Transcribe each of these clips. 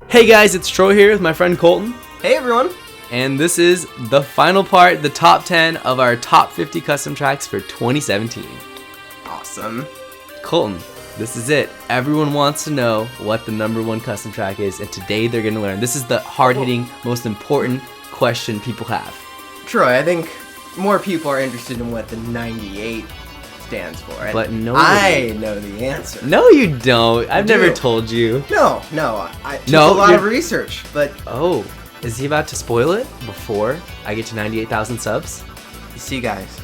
Hey guys, it's Troy here with my friend Colton. Hey everyone! And this is the final part, the top 10 of our top 50 custom tracks for 2017. Awesome. Colton, this is it. Everyone wants to know what the number one custom track is, and today they're going to learn. This is the hard-hitting, most important question people have. Troy, I think more people are interested in what the 98 stands for. But I know the answer. No, you don't. I've never told you. No. I took a lot of research, but... Oh, is he about to spoil it before I get to 98,000 subs? You see, guys,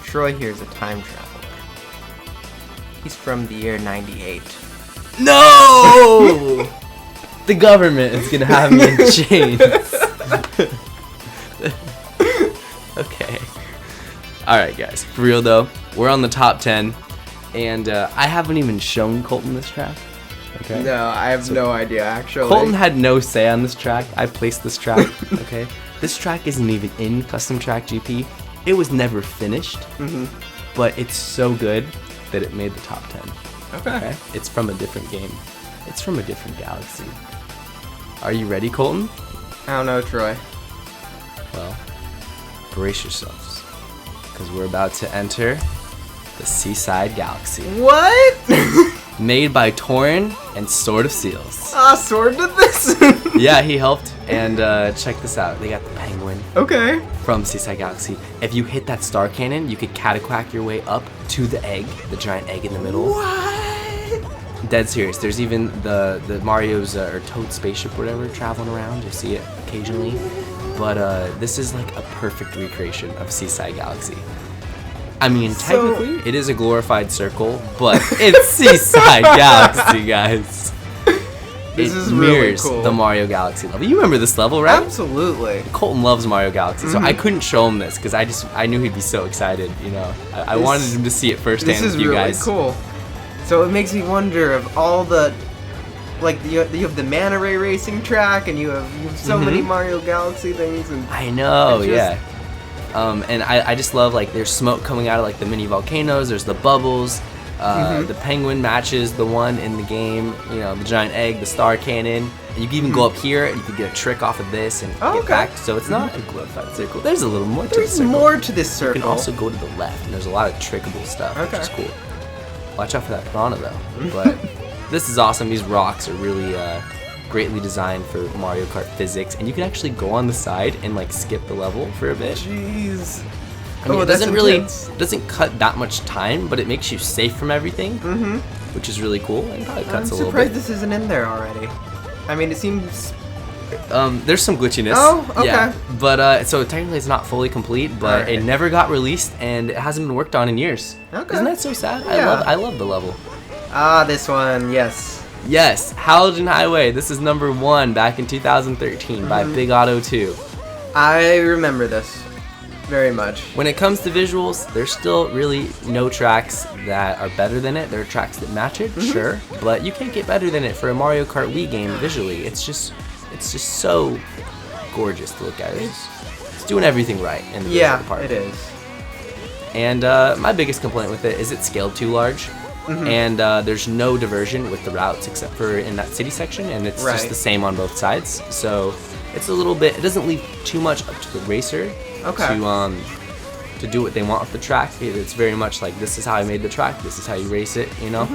Troy here is a time traveler. He's from the year 98. No! The government is going to have me in chains. Okay. Alright guys, for real though, we're on the top 10, and I haven't even shown Colton this track. Okay. No, I have no idea actually. Colton had no say on this track. I placed this track. Okay. This track isn't even in Custom Track GP. It was never finished, but it's so good that it made the top 10. Okay. It's from a different game. It's from a different galaxy. Are you ready, Colton? I don't know, Troy. Well, brace yourselves, because we're about to enter the Seaside Galaxy. What? Made by Torin and Sword of Seals. Sword did this? Yeah, he helped. And check this out. They got the penguin. Okay. From Seaside Galaxy. If you hit that star cannon, you could cataquack your way up to the egg, the giant egg in the middle. What? Dead serious. There's even the Mario's or Toad spaceship, whatever, traveling around. You'll see it occasionally. But this is like a perfect recreation of Seaside Galaxy. I mean, technically, it is a glorified circle, but it's Seaside Galaxy, guys. This is really cool. The Mario Galaxy level. You remember this level, right? Absolutely. Colton loves Mario Galaxy, so I couldn't show him this because I knew he'd be so excited. You know, I wanted him to see it firsthand with you guys. This is really cool. So it makes me wonder of all the, like you have the Manta Ray racing track, and you have so many Mario Galaxy things, and I know, yeah. And I just love, like, there's smoke coming out of, like, the mini volcanoes, there's the bubbles, the penguin matches the one in the game, you know, the giant egg, the star cannon, and you can even go up here, and you can get a trick off of this and get back, so it's not a glorified circle. There's a little more to this circle. There's more to this circle. You can also go to the left, and there's a lot of trickable stuff, which is cool. Watch out for that piranha, though, but this is awesome. These rocks are really, greatly designed for Mario Kart physics, and you can actually go on the side and like skip the level for a bit. Jeez. I mean, it doesn't cut that much time, but it makes you safe from everything, which is really cool. And probably cuts a little bit. I'm surprised this isn't in there already. I mean, it seems. There's some glitchiness. Oh, okay. Yeah, but so technically it's not fully complete, but it never got released, and it hasn't been worked on in years. Okay. Isn't that so sad? Yeah. I love the level. This one, yes. Yes, Halogen Highway. This is number 1 back in 2013 by Big Auto 2. I remember this very much. When it comes to visuals, there's still really no tracks that are better than it. There are tracks that match it, sure, but you can't get better than it for a Mario Kart Wii game visually. It's just so gorgeous to look at. It's doing everything right in the visual part. Yeah, it is. And my biggest complaint with it is it's scaled too large. And there's no diversion with the routes except for in that city section, and it's just the same on both sides. So it's a little bit, it doesn't leave too much up to the racer to do what they want with the track. It's very much like, this is how I made the track, this is how you race it, you know.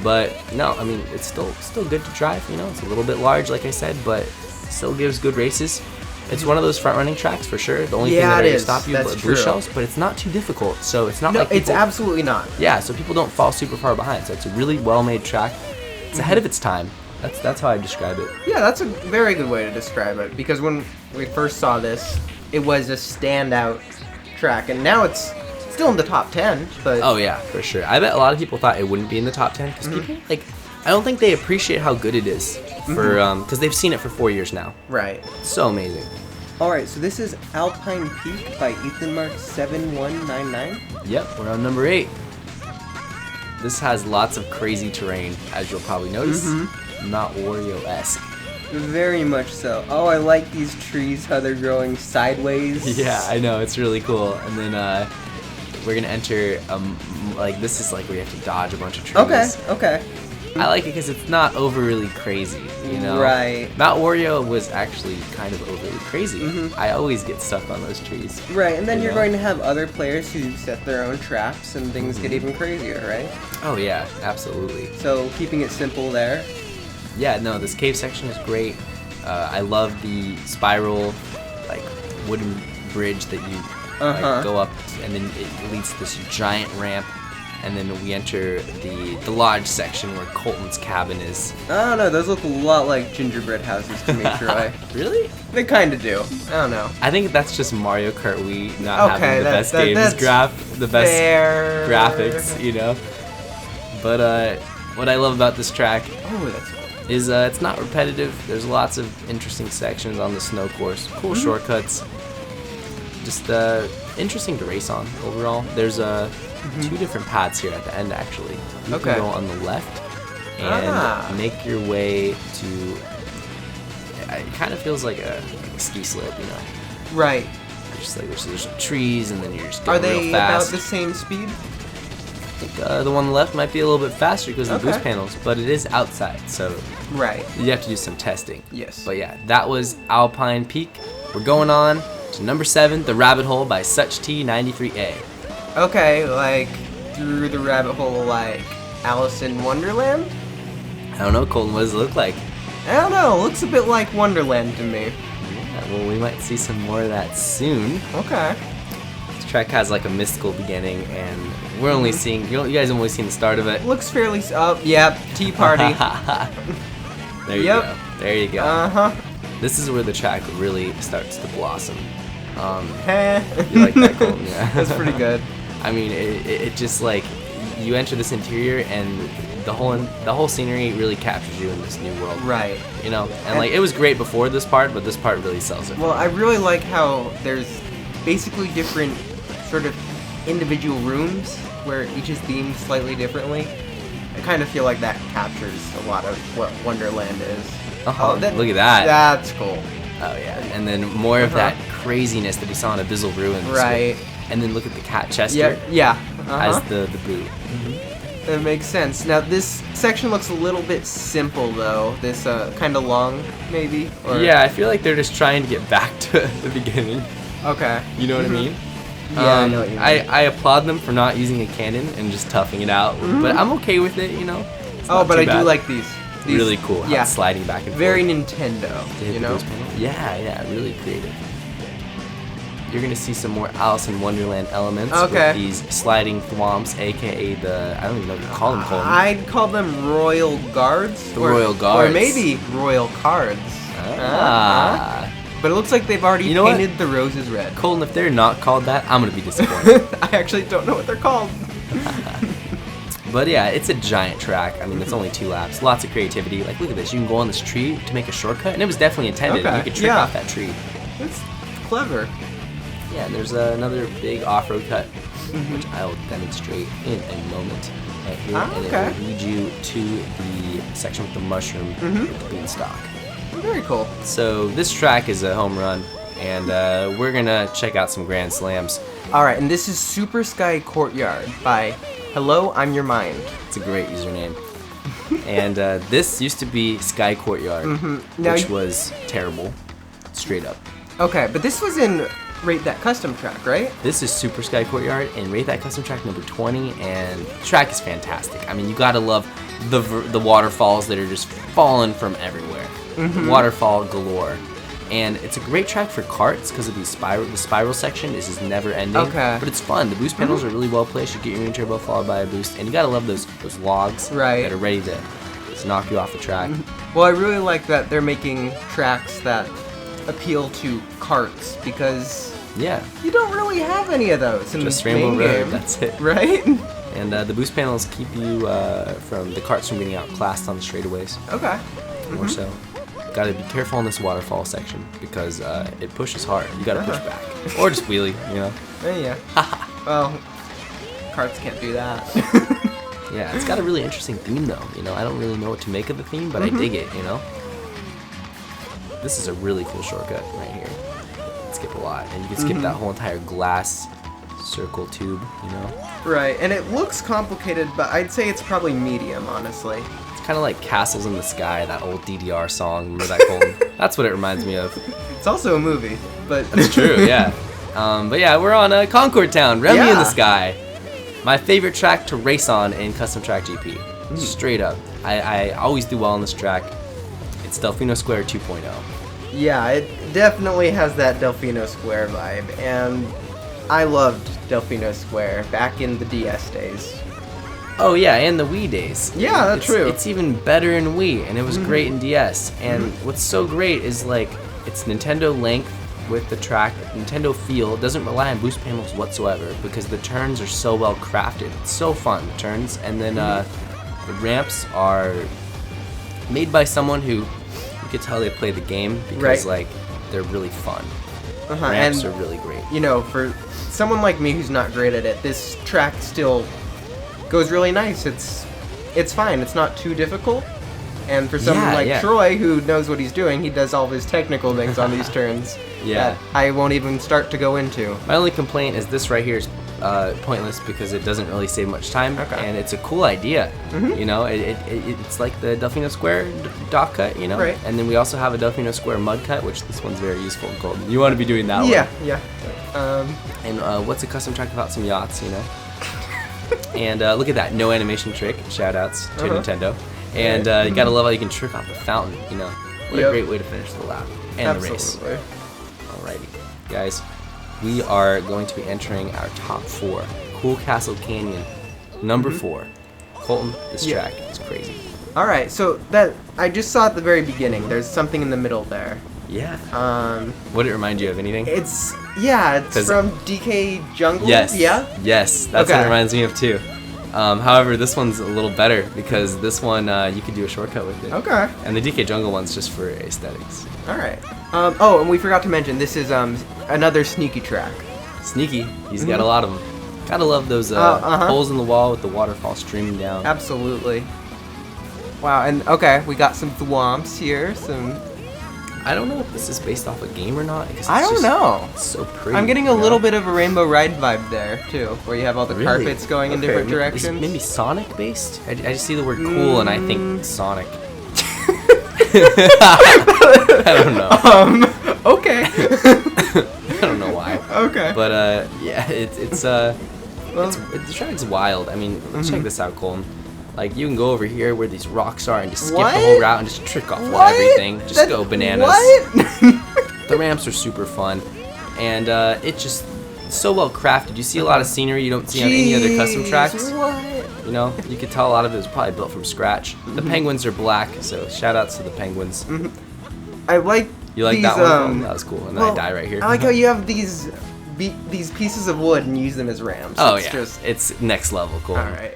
But no, I mean, it's still good to drive, you know. It's a little bit large, like I said, but still gives good races. It's one of those front-running tracks for sure. The only thing that will stop you is blue shells, but it's not too difficult. So it's not like people, it's absolutely not. Yeah, so people don't fall super far behind. So it's a really well-made track. It's ahead of its time. That's how I describe it. Yeah, that's a very good way to describe it. Because when we first saw this, it was a standout track, and now it's still in the top 10. But oh yeah, for sure. I bet a lot of people thought it wouldn't be in the top 10 because people I don't think they appreciate how good it is for because they've seen it for 4 years now. Right. So amazing. Alright, so this is Alpine Peak by Ethan Mark 7199. Yep, we're on number 8. This has lots of crazy terrain, as you'll probably notice. Not Wario-esque. Very much so. Oh, I like these trees, how they're growing sideways. Yeah, I know, it's really cool. And then we're gonna enter, like, this is like where you have to dodge a bunch of trees. Okay. I like it because it's not overly crazy, you know? Right. Mount Wario was actually kind of overly crazy. I always get stuck on those trees. Right, and then you're going to have other players who set their own traps and things get even crazier, right? Oh yeah, absolutely. So keeping it simple there. Yeah, no, this cave section is great. I love the spiral, like, wooden bridge that you like, go up, and then it leads to this giant ramp, and then we enter the lodge section where Colton's cabin is. I don't know, those look a lot like gingerbread houses to me, Troy. Really? They kind of do. I don't know. I think that's just Mario Kart Wii not having the best games the best graphics, you know? But what I love about this track is it's not repetitive. There's lots of interesting sections on the snow course, cool shortcuts, just interesting to race on overall. There's two different paths here at the end actually. You can go on the left and make your way to. It kind of feels like a ski slope, you know. Right. Just like there's some trees, and then you're just going real fast. Are they about the same speed? I think the one on the left might be a little bit faster because of the boost panels, but it is outside, so you have to do some testing. Yes. But yeah, that was Alpine Peak. We're going on to number 7, The Rabbit Hole by TWD98. Okay, like through the rabbit hole, like Alice in Wonderland? I don't know, Colton, what does it look like? I don't know, looks a bit like Wonderland to me. Yeah, well, we might see some more of that soon. Okay. This track has like a mystical beginning, and we're only seeing, you guys have only seen the start of it. Looks fairly, yep, Tea Party. There you go. There you go. This is where the track really starts to blossom. You like that, Colton? Yeah. That's pretty good. I mean, it just like, you enter this interior and the whole scenery really captures you in this new world. Right. You know, and like it was great before this part, but this part really sells it. Well, I really like how there's basically different sort of individual rooms where each is themed slightly differently. I kind of feel like that captures a lot of what Wonderland is. Look at that. That's cool. Oh yeah, and then more of that craziness that we saw in Abyssal Ruins. Right. And then look at the cat Chester. Yeah. As the boot. That makes sense. Now this section looks a little bit simple though. This kind of long, maybe. Or... Yeah, I feel like they're just trying to get back to the beginning. Okay. You know what I mean? Yeah, I know what you mean. I applaud them for not using a cannon and just toughing it out, but I'm okay with it, you know. But I do like these. Really cool. Yeah. Sliding back and forth. Very Nintendo. You know. Yeah. Really creative. You're gonna see some more Alice in Wonderland elements with these sliding thwomps, aka I don't even know what you call them. I'd call them Royal Guards. Royal Guards. Or maybe Royal Cards. But it looks like they've already painted the roses red. Colton, if they're not called that, I'm gonna be disappointed. I actually don't know what they're called. But yeah, it's a giant track. I mean, it's only 2 laps. Lots of creativity. Like, look at this. You can go on this tree to make a shortcut, and it was definitely intended. You could trick off that tree. That's clever. Yeah, and there's another big off-road cut, which I'll demonstrate in a moment right here, and it will lead you to the section with the mushroom with the beanstalk. Very cool. So this track is a home run, and we're gonna check out some Grand Slams. All right, and this is Super Sky Courtyard by Hello, I'm Your Mind. It's a great username. And this used to be Sky Courtyard, which was terrible, straight up. Okay, but this was in Rate That Custom Track, right? This is Super Sky Courtyard and Rate That Custom Track number 20, and the track is fantastic. I mean, you gotta love the waterfalls that are just falling from everywhere. Waterfall galore. And it's a great track for karts because of the spiral section is just never ending. But it's fun. The boost panels are really well placed. You get your main turbo followed by a boost, and you gotta love those logs that are ready to just knock you off the track. Well, I really like that they're making tracks that appeal to karts because you don't really have any of those in just the main Rainbow Road, game. that's it. Right? And the boost panels keep you from the karts from getting outclassed on the straightaways. More so. Gotta be careful on this waterfall section because it pushes hard. You gotta push back. Or just wheelie, you know? Well, karts can't do that. Yeah, it's got a really interesting theme though. You know, I don't really know what to make of the theme, but I dig it, you know? This is a really cool shortcut right here. You can skip a lot. And you can skip that whole entire glass circle tube, you know? Right, and it looks complicated, but I'd say it's probably medium, honestly. It's kind of like Castles in the Sky, that old DDR song. Remember that, Colton? That's what it reminds me of. It's also a movie, but that's true. Yeah. But yeah, we're on Concord Town, Remy in the Sky. My favorite track to race on in Custom Track GP. Straight up. I always do well on this track. It's Delfino Square 2.0. Yeah, it definitely has that Delfino Square vibe, and I loved Delfino Square back in the DS days. Oh yeah, and the Wii days. Yeah, that's true. It's even better in Wii, and it was great in DS. And what's so great is like it's Nintendo length with the track, Nintendo feel. It doesn't rely on boost panels whatsoever because the turns are so well crafted. It's so fun, the turns, and then the ramps are made by someone who you could tell they play the game because like they're really fun. Ramps are really great. You know, for someone like me who's not great at it, this track still goes really nice. It's fine. It's not too difficult. And for someone like Troy who knows what he's doing, he does all of his technical things on these turns that I won't even start to go into. My only complaint is this right here is pointless because it doesn't really save much time, and it's a cool idea. You know, it's like the Delfino Square dock cut, you know? Right. And then we also have a Delfino Square mud cut, which this one's very useful and cold. You want to be doing that one. Yeah. And what's a custom track without some yachts, you know? And look at that, no animation trick. Shoutouts to Nintendo. And you gotta love how you can trick off the fountain, you know? What a great way to finish the lap and the race. Alrighty, guys, we are going to be entering our top 4. Cool Castle Canyon, number 4. Colton, this track is crazy. Alright, so that I just saw at the very beginning. There's something in the middle there. Yeah. What did it remind you of? Anything? It's from DK Jungle. Yes. Yeah. Yes, that's what it reminds me of too. However, this one's a little better because this one you could do a shortcut with it. Okay. And the DK Jungle one's just for aesthetics. All right. Oh, and we forgot to mention this is another sneaky track. Sneaky. He's got a lot of them. Gotta love those holes in the wall with the waterfall streaming down. Absolutely. Wow. And okay, we got some thwomps here. I don't know if this is based off a game or not. I don't know. It's so pretty. I'm getting a little bit of a Rainbow Ride vibe there, too, where you have all the carpets going in different directions. Is it maybe Sonic based? I just see the word cool and I think Sonic. I don't know. Okay. I don't know why. Okay. But yeah, the track's wild. I mean, check this out, Colton. Like, you can go over here where these rocks are and just skip the whole route and just trick off with everything. Just go bananas. The ramps are super fun. And it's just so well crafted. You see a lot of scenery you don't see on any other custom tracks. You know, you could tell a lot of it was probably built from scratch. The penguins are black, so shout outs to the penguins. I like You like these, that one? That was cool. And then I die right here. I like how you have these pieces of wood and use them as ramps. Oh, it's next level cool. All right.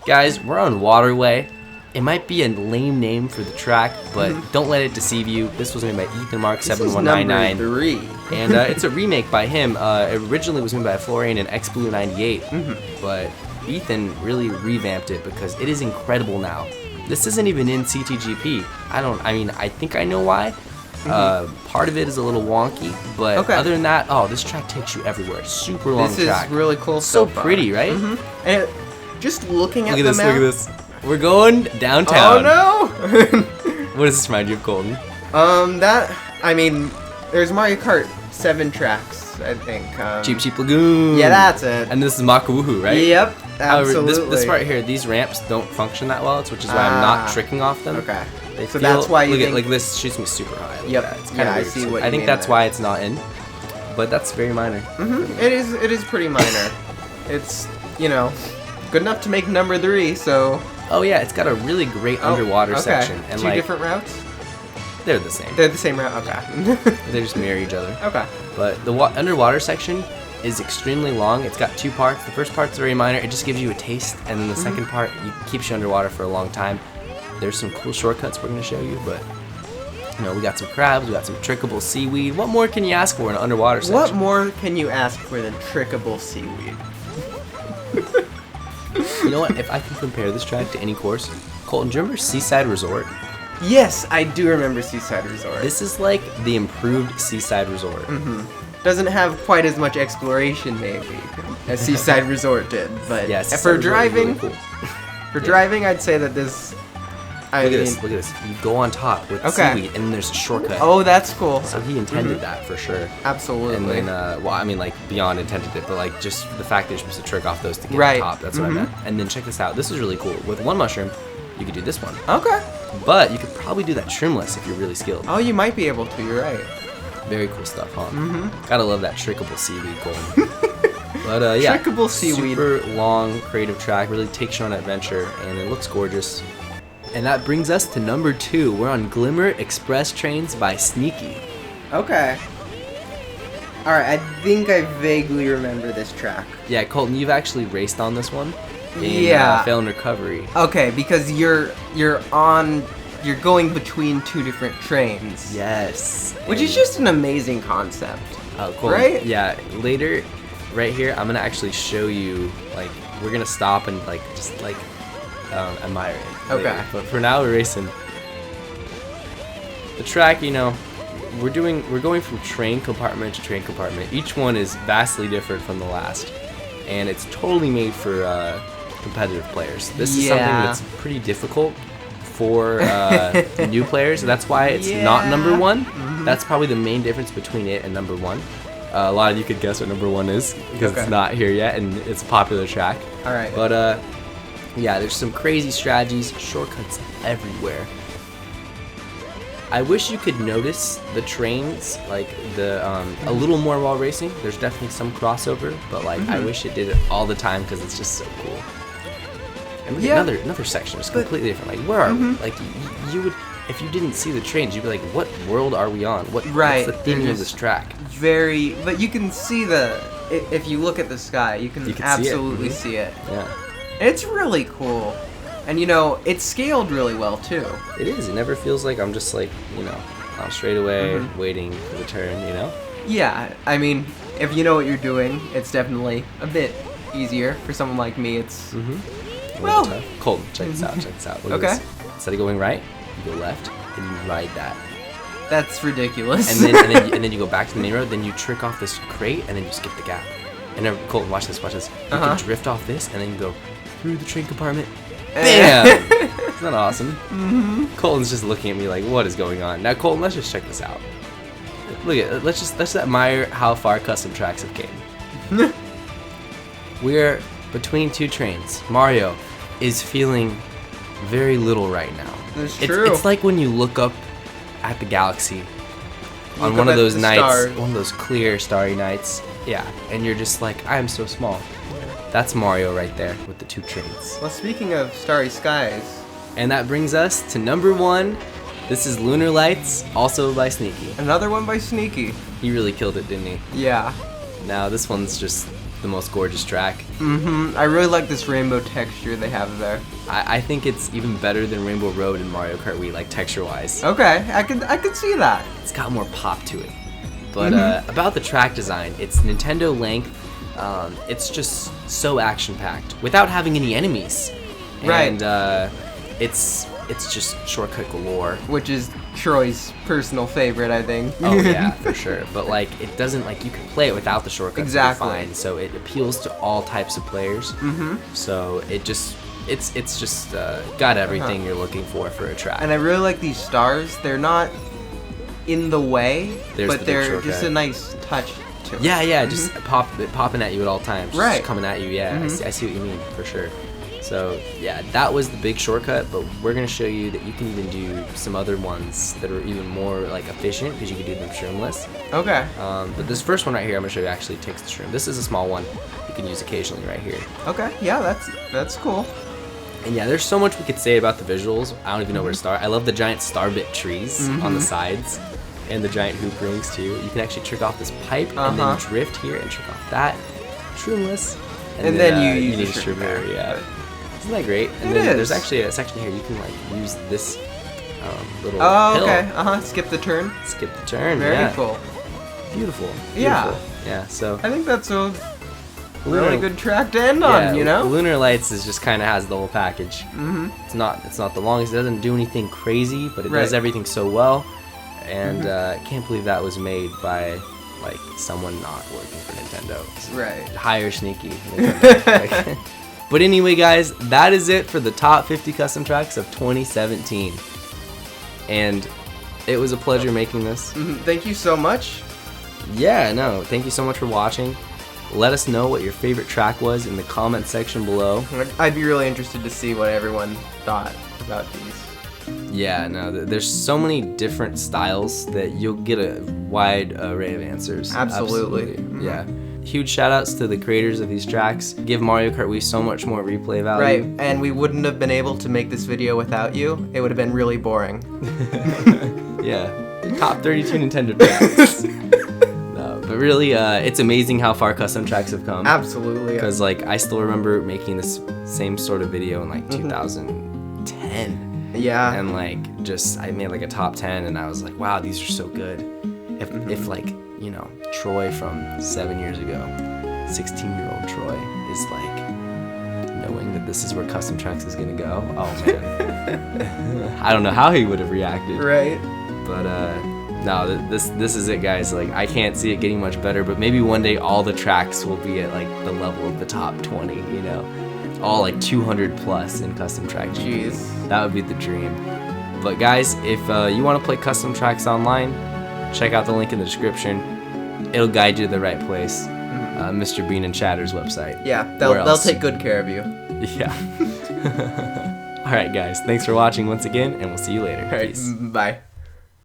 Guys, we're on Waterway. It might be a lame name for the track, but don't let it deceive you. This was made by Ethan Mark 7199. This is number 3. And it's a remake by him. It originally was made by Florian and XBlue98, but Ethan really revamped it because it is incredible now. This isn't even in CTGP. I think I know why. Part of it is a little wonky, but other than that, this track takes you everywhere. Super long track. This is really cool. So pretty, right? And just looking at the map. Look at this. We're going downtown. Oh no! What does this remind you of, Colton? There's Mario Kart 7 tracks, I think. Cheep Cheep Lagoon. Yeah, that's it. And this is Makawoohoo, right? Yep, absolutely. However, this part here, these ramps don't function that well, which is why I'm not tricking off them. Okay. So that's why you think... This shoots me super high. Yep. It's kind of weird. I see what I think that's why it's not in, but that's very minor. It is pretty minor. It's, good enough to make number 3, so... Oh yeah, it's got a really great underwater section. And Two different routes? They're the same. They're the same route, okay. They just mirror each other. Okay. But the underwater section is extremely long. It's got 2 parts. The first part's very minor. It just gives you a taste. And then the second part keeps you underwater for a long time. There's some cool shortcuts we're going to show you, but... we got some crabs, we got some trickable seaweed. What more can you ask for in an underwater section? What more can you ask for than trickable seaweed? You know what? If I can compare this track to any course, Colton, do you remember Seaside Resort? Yes, I do remember Seaside Resort. This is like the improved Seaside Resort. Doesn't have quite as much exploration, maybe, as Seaside Resort did, but yes, for driving, really cool. driving, I'd say that this Look at this. You go on top with seaweed, and then there's a shortcut. Oh, that's cool. So he intended that for sure. Absolutely. And then, well, I mean, like, beyond intended it, but, like, just the fact that you're supposed to trick off those to get on top. That's what I meant. And then check this out. This is really cool. With one mushroom, you could do this one. Okay. But you could probably do that shroomless if you're really skilled. Oh, you might be able to. You're right. Very cool stuff, huh? Gotta love that trickable seaweed going. But, yeah. Trickable seaweed. Super long, creative track. Really takes you on an adventure, and it looks gorgeous. And that brings us to number 2. We're on Glimmer Express Trains by Sneaky. Okay. Alright, I think I vaguely remember this track. Yeah, Colton, you've actually raced on this one in Fail and Recovery. Okay, because you're going between 2 different trains. Yes. Which is just an amazing concept. Oh, cool. Right? Yeah, later, right here, I'm going to actually show you, like, we're going to stop and, like, just, like, admire it. Okay. Later. But for now, we're racing. The track, you know, we're going from train compartment to train compartment. Each one is vastly different from the last, and it's totally made for competitive players. This is something that's pretty difficult for new players. That's why it's not number 1. That's probably the main difference between it and number 1. A lot of you could guess what number 1 is because it's not here yet, and it's a popular track. All right. But yeah, there's some crazy strategies, shortcuts everywhere. I wish you could notice the trains, like a little more while racing. There's definitely some crossover, but like I wish it did it all the time because it's just so cool. And another section is completely different. Like, where are we? Like, you would, if you didn't see the trains, you'd be like, what world are we on? What's the theme of this track? But you can see if you look at the sky, you can absolutely see it. Yeah. It's really cool. And, you know, it's scaled really well, too. It is. It never feels like I'm just, like, you know, straight away waiting for the turn, you know? Yeah. I mean, if you know what you're doing, it's definitely a bit easier. For someone like me, it's... Well... Colton, check this out. Check this out. Look at this. Instead of going right, you go left, and you ride that. That's ridiculous. And then you go back to the main road, then you trick off this crate, and then you skip the gap. And then, Colton, watch this. You can drift off this, and then you go through the train compartment. Bam! Isn't that awesome? Colton's just looking at me like, what is going on? Now, Colton, let's just check this out. Look at it. Let's admire how far custom tracks have came. We're between 2 trains. Mario is feeling very little right now. That's true. It's like when you look up at the galaxy on one of those nights, one of those clear, starry nights. Yeah, and you're just like, I am so small. That's Mario right there with the 2 trains. Well, speaking of starry skies. And that brings us to number 1. This is Lunar Lights, also by Sneaky. Another one by Sneaky. He really killed it, didn't he? Yeah. Now, this one's just the most gorgeous track. I really like this rainbow texture they have there. I think it's even better than Rainbow Road and Mario Kart Wii, like texture-wise. Okay, I could see that. It's got more pop to it. But about the track design, it's Nintendo length. It's just so action-packed without having any enemies. Right. And it's just shortcut galore. Which is Troy's personal favorite, I think. Oh yeah, for sure. But like, it doesn't, like, you can play it without the shortcuts. Exactly. Fine. So it appeals to all types of players. So it's just got everything you're looking for a track. And I really like these stars. They're not in the way, but they're just a nice touch to it. Yeah, just popping at you at all times. Right. Just coming at you, yeah. I see what you mean, for sure. So, yeah, that was the big shortcut, but we're going to show you that you can even do some other ones that are even more, like, efficient, because you can do them shroomless. Okay. But this first one right here, I'm going to show you, actually takes the shroom. This is a small one you can use occasionally right here. Okay, yeah, that's cool. And yeah, there's so much we could say about the visuals. I don't even know where to start. I love the giant starbit trees on the sides, and the giant hoop rings, too. You can actually trick off this pipe, and then drift here and trick off that. Shroomless. And then you need a shroom here, yeah. Isn't that great? And then there's actually a section here you can like use this little hill. Okay. Skip the turn. Skip the turn. Very cool. Beautiful. Yeah. Yeah. So I think that's a really good track to end on. You know. Lunar Lights is just kind of has the whole package. It's not the longest. It doesn't do anything crazy, but it does everything so well. And can't believe that was made by like someone not working for Nintendo. Right. Hire Sneaky. But anyway, guys, that is it for the top 50 custom tracks of 2017. And it was a pleasure making this. Thank you so much. Yeah, no, thank you so much for watching. Let us know what your favorite track was in the comment section below. I'd be really interested to see what everyone thought about these. Yeah, no, there's so many different styles that you'll get a wide array of answers. Absolutely. Yeah. Huge shout outs to the creators of these tracks. Give Mario Kart Wii so much more replay value. Right, and we wouldn't have been able to make this video without you. It would have been really boring. Yeah. Top 32 Nintendo tracks. No, but really, it's amazing how far custom tracks have come. Absolutely. Because, like, I still remember making this same sort of video in, like, 2010. Yeah. And, like, I made, like, a top 10, and I was like, wow, these are so good. If like, you know, Troy from 7 years ago, 16-year-old Troy, is, like, knowing that this is where custom tracks is gonna go, oh, man. I don't know how he would have reacted. Right. But, no, this is it, guys. Like, I can't see it getting much better, but maybe one day all the tracks will be at, like, the level of the top 20, you know? All, like, 200 plus in custom track. Jeez. That would be the dream. But, guys, if you want to play custom tracks online, check out the link in the description. It'll guide you to the right place. Mr. Bean and Chatter's website. Yeah, they'll take good care of you. Yeah. Alright, guys. Thanks for watching once again, and we'll see you later. All right, Peace. bye.